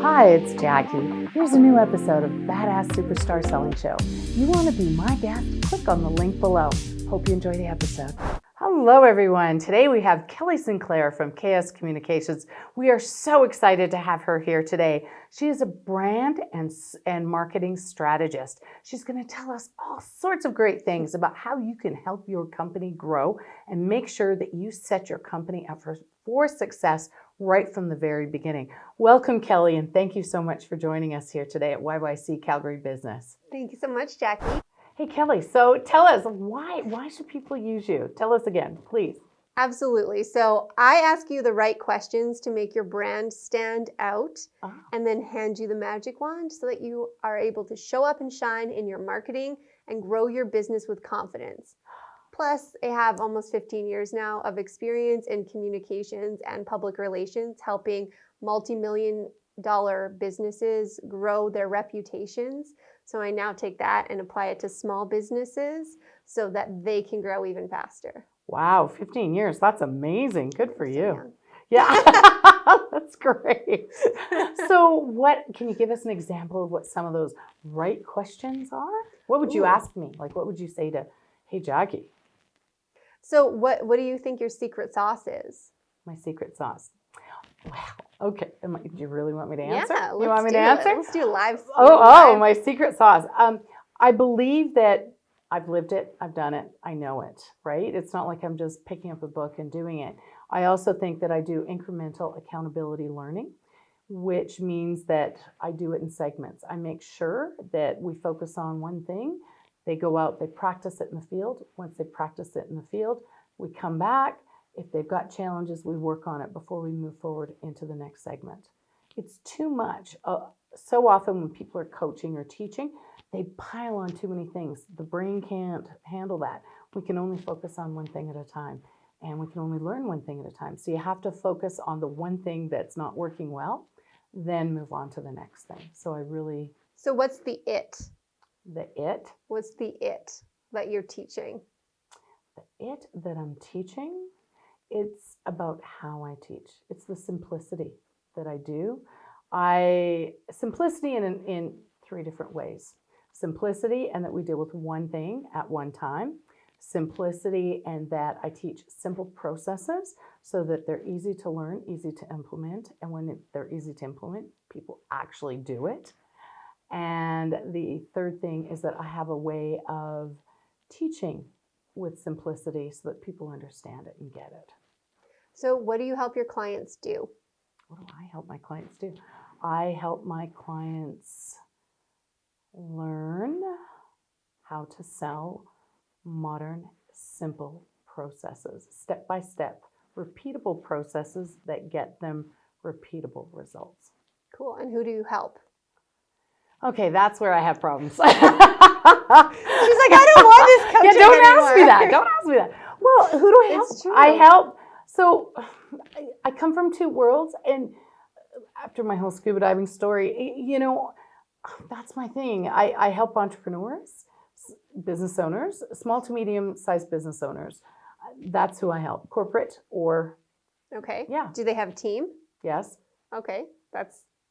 Hi, it's Jackie. Here's a new episode of Badass Superstar Selling Show. You want to be my guest? Click on the link below. Hope you enjoy the episode. Hello, everyone. Today we have Kelly Sinclair from KS Communications. We are so excited to have her here today. She is a brand and marketing strategist. She's going to tell us all sorts of great things about how you can help your company grow and make sure that you set your company up for success right from the very beginning. Welcome, Kelly, and thank you so much for joining us here today at YYC Calgary Business. Thank you so much, Jackie. Hey, Kelly, so tell us, why should people use you? Tell us again, please. Absolutely. So I ask you the right questions to make your brand stand out and then hand you the magic wand so that you are able to show up and shine in your marketing and grow your business with confidence. Plus, I have almost 15 years now of experience in communications and public relations, helping multi-million-dollar businesses grow their reputations. So I now take that and apply it to small businesses so that they can grow even faster. Wow, 15 years. That's amazing. Good for you. Yeah, that's great. So can you give us an example of what some of those right questions are? What would you ask me? Like, what would you say to, hey, Jackie? So what do you think your secret sauce is? My secret sauce. Wow. Okay. Do you really want me to answer? Yeah, you want me to answer? Let's do live. Oh, my secret sauce. I believe that I've lived it, I've done it, I know it, right? It's not like I'm just picking up a book and doing it. I also think that I do incremental accountability learning, which means that I do it in segments. I make sure that we focus on one thing. They go out, they practice it in the field. Once they practice it in the field, we come back. If they've got challenges, we work on it before we move forward into the next segment. It's too much. So often when people are coaching or teaching, they pile on too many things. The brain can't handle that. We can only focus on one thing at a time, and we can only learn one thing at a time. So you have to focus on the one thing that's not working well, then move on to the next thing. So what's the it? The it? What's the it that you're teaching? The it that I'm teaching? It's about how I teach. It's the simplicity that I do. Simplicity in three different ways. Simplicity and that we deal with one thing at one time. Simplicity and that I teach simple processes so that they're easy to learn, easy to implement. And when they're easy to implement, people actually do it. And the third thing is that I have a way of teaching with simplicity so that people understand it and get it. So what do you help your clients do? What do I help my clients do? I help my clients learn how to sell modern, simple processes, step-by-step, repeatable processes that get them repeatable results. Cool. And who do you help? Okay, that's where I have problems. She's like, I don't want this coaching anymore. Ask me that. Don't ask me that. Well, who do I help? It's true. I help. So I come from two worlds, and after my whole scuba diving story, that's my thing. I help entrepreneurs, business owners, small to medium-sized business owners. That's who I help. Corporate or... Okay. Yeah. Do they have a team? Yes. Okay.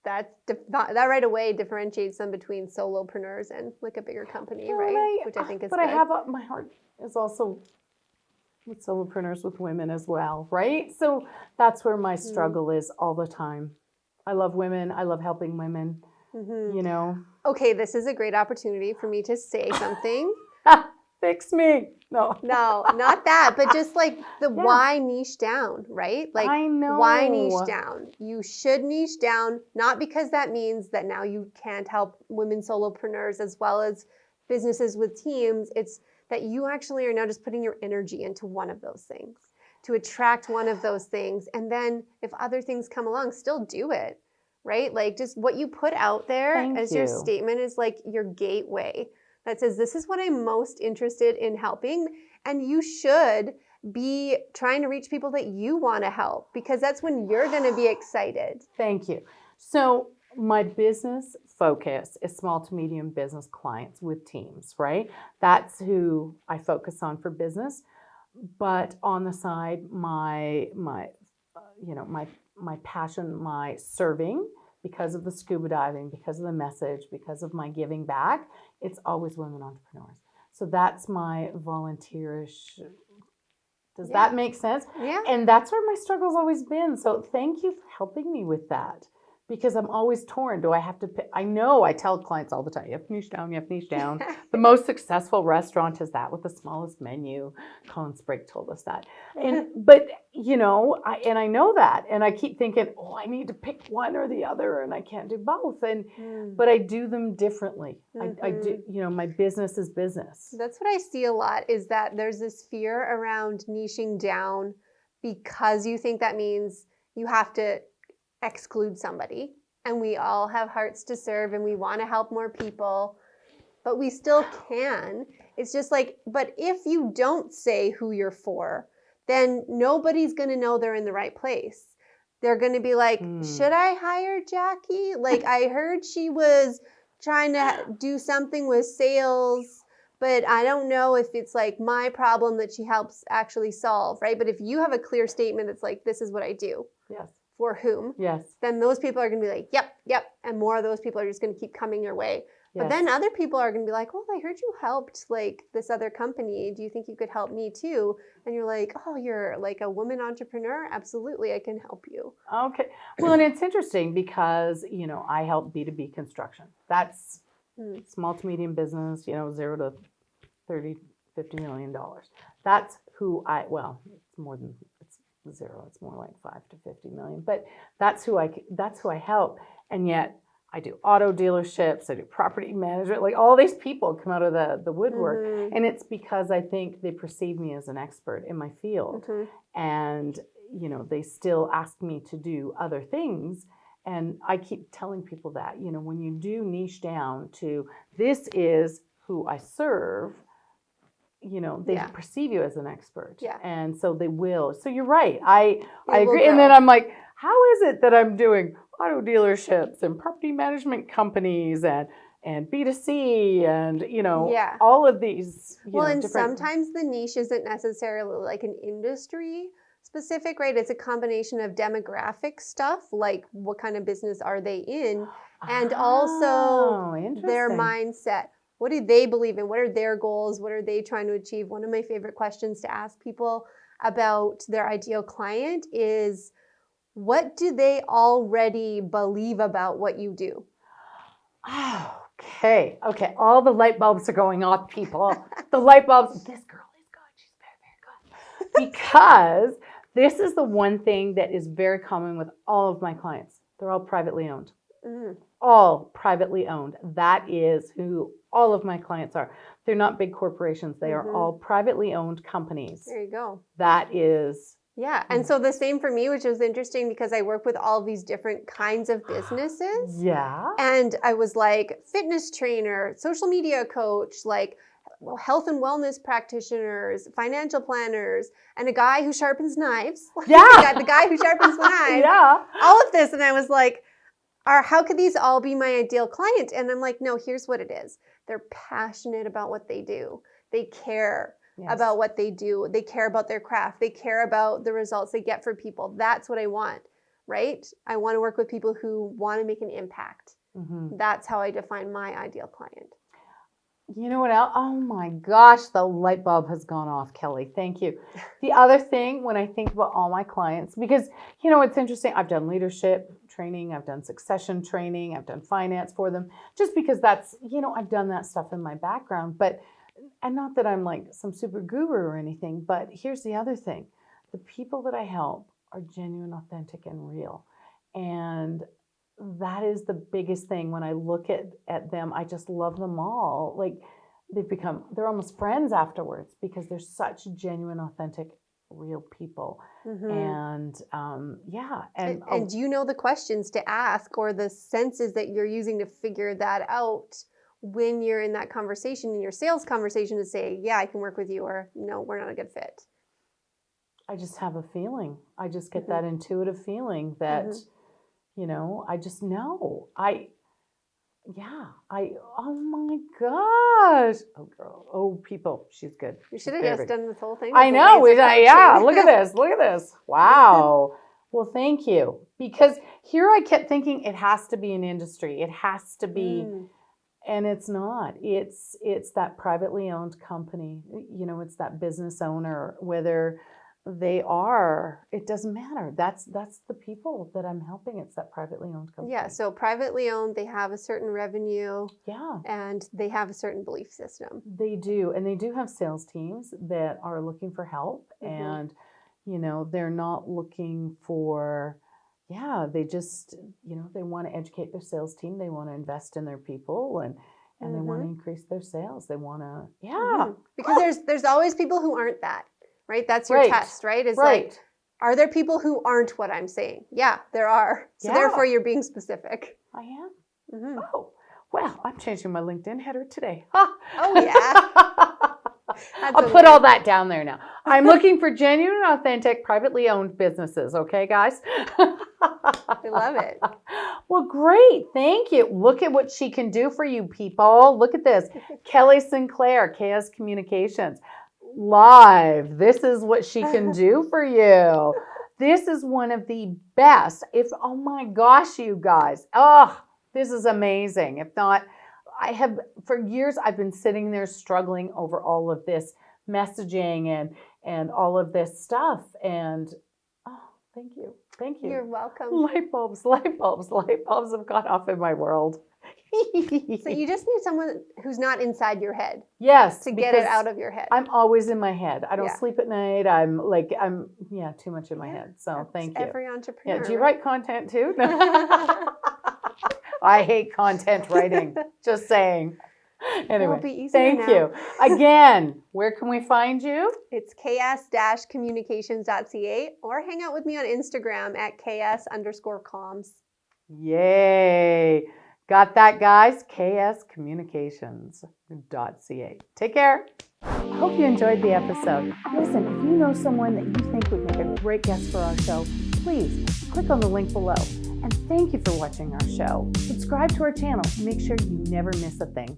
That right away differentiates them between solopreneurs and like a bigger company, right? Which I think is good. But my heart is also with solopreneurs, with women as well, right? So that's where my struggle is all the time. I love women. I love helping women, Okay, this is a great opportunity for me to say something. Fix me. No, not that, but just like why niche down, right? Like, I know. Why niche down? You should niche down, not because that means that now you can't help women solopreneurs as well as businesses with teams. It's that you actually are now just putting your energy into one of those things to attract one of those things. And then if other things come along, still do it, right? Like just what you put out there your statement is like your gateway that says, this is what I'm most interested in helping. And you should be trying to reach people that you want to help because that's when you're going to be excited. Thank you. So my business focus is small to medium business clients with teams, right? That's who I focus on for business. But on the side, my passion, my serving because of the scuba diving, because of the message, because of my giving back, it's always women entrepreneurs. So that's my volunteerish. Does that make sense? Yeah. And that's where my struggle's always been. So thank you for helping me with that, because I'm always torn. Do I have to pick? I know I tell clients all the time, you have to niche down, you have to niche down. The most successful restaurant is that with the smallest menu. Colin Sprigg told us that. But I know that. And I keep thinking, I need to pick one or the other, and I can't do both. But I do them differently. I do, my business is business. That's what I see a lot, is that there's this fear around niching down because you think that means you have to exclude somebody. And we all have hearts to serve and we want to help more people, but we still can. It's just like, but if you don't say who you're for, then nobody's going to know they're in the right place. They're going to be like, should I hire Jackie? Like, I heard she was trying to do something with sales, but I don't know if it's like my problem that she helps actually solve, right? But if you have a clear statement that's like, this is what I do. Yes. For whom? Yes. Then those people are going to be like, yep. And more of those people are just going to keep coming your way. But then other people are going to be like, well, I heard you helped like this other company. Do you think you could help me too? And you're like, oh, you're like a woman entrepreneur? Absolutely, I can help you. Okay. Well, and it's interesting because, I help B2B construction. That's small to medium business, 0 to 30, $50 million. That's who it's more than, it's 0. It's more like 5 to 50 million. But that's who I help. And yet, I do auto dealerships, I do property management, like all these people come out of the woodwork. And it's because I think they perceive me as an expert in my field. And, they still ask me to do other things. And I keep telling people that, when you do niche down to this is who I serve, they perceive you as an expert. Yeah. And so they will. So you're right. I agree. And then I'm like, how is it that I'm doing auto dealerships and property management companies and B2C and, all of these, and different... sometimes the niche isn't necessarily like an industry specific, right? It's a combination of demographic stuff, like what kind of business are they in, and also their mindset. What do they believe in? What are their goals? What are they trying to achieve? One of my favorite questions to ask people about their ideal client is, what do they already believe about what you do? Okay. All the light bulbs are going off, people. The light bulbs. This girl is good. She's very, very good. Because this is the one thing that is very common with all of my clients. They're all privately owned. All privately owned. That is who all of my clients are. They're not big corporations. They are all privately owned companies. There you go. That is... Yeah. And so the same for me, which was interesting because I work with all these different kinds of businesses. Yeah. And I was like fitness trainer, social media coach, like health and wellness practitioners, financial planners, and a guy who sharpens knives. Yeah. The guy who sharpens the knives. Yeah. All of this. And I was like, how could these all be my ideal client? And I'm like, no, here's what it is. They're passionate about what they do. They care. Yes. About what they do. They care about their craft. They care about the results they get for people. That's what I want, right? I want to work with people who want to make an impact. That's how I define my ideal client. You know what else? Oh my gosh, the light bulb has gone off, Kelly. Thank you. The other thing, when I think about all my clients, because, it's interesting. I've done leadership training. I've done succession training. I've done finance for them, just because that's, I've done that stuff in my background. And not that I'm like some super guru or anything, but here's the other thing. The people that I help are genuine, authentic, and real. And that is the biggest thing. When I look at them, I just love them all. Like they're almost friends afterwards because they're such genuine, authentic, real people. And And you know the questions to ask or the senses that you're using to figure that out when you're in that conversation, in your sales conversation, to say, yeah, I can work with you, or no, we're not a good fit. I just have a feeling. I just get that intuitive feeling that, I just know. Oh my gosh. Oh, girl. Oh, people. She's good. You should have just done this whole thing. I know. Look at this. Wow. Well, thank you. Because here I kept thinking it has to be an industry. It has to be, and it's not. It's that privately owned company. You know, it's that business owner, whether they are, it doesn't matter. That's the people that I'm helping. It's that privately owned company. Yeah, so privately owned, they have a certain revenue. Yeah. And they have a certain belief system. They do. And they do have sales teams that are looking for help. And, you know, they're not looking for, they just, you know, they want to educate their sales team. They want to invest in their people and they want to increase their sales. They want to, Because there's always people who aren't that, right? That's your test, right? Is like, are there people who aren't what I'm saying? Yeah, there are. So therefore you're being specific. I am. Oh, well, I'm changing my LinkedIn header today. Oh, yeah. I'll put all that down there now. I'm looking for genuine, authentic, privately owned businesses. Okay, guys? I love it. Well, great. Thank you. Look at what she can do for you, people. Look at this. Kelly Sinclair, KS Communications. Live. This is what she can do for you. This is one of the best. Oh my gosh, you guys. Oh, this is amazing. If not, for years, I've been sitting there struggling over all of this messaging and all of this stuff. And thank you. Thank you. You're welcome. Light bulbs have gone off in my world. So you just need someone who's not inside your head. Yes. To get it out of your head. I'm always in my head. I don't sleep at night. I'm too much in my head. So thank you. Every entrepreneur. Yeah. Do you write content too? I hate content writing. Just saying. Anyway, thank you. Again, where can we find you? It's ks-communications.ca or hang out with me on Instagram at ks_comms. Yay. Got that, guys? kscommunications.ca. Take care. I hope you enjoyed the episode. Listen, if you know someone that you think would make a great guest for our show, please click on the link below. And thank you for watching our show. Subscribe to our channel. Make sure you never miss a thing.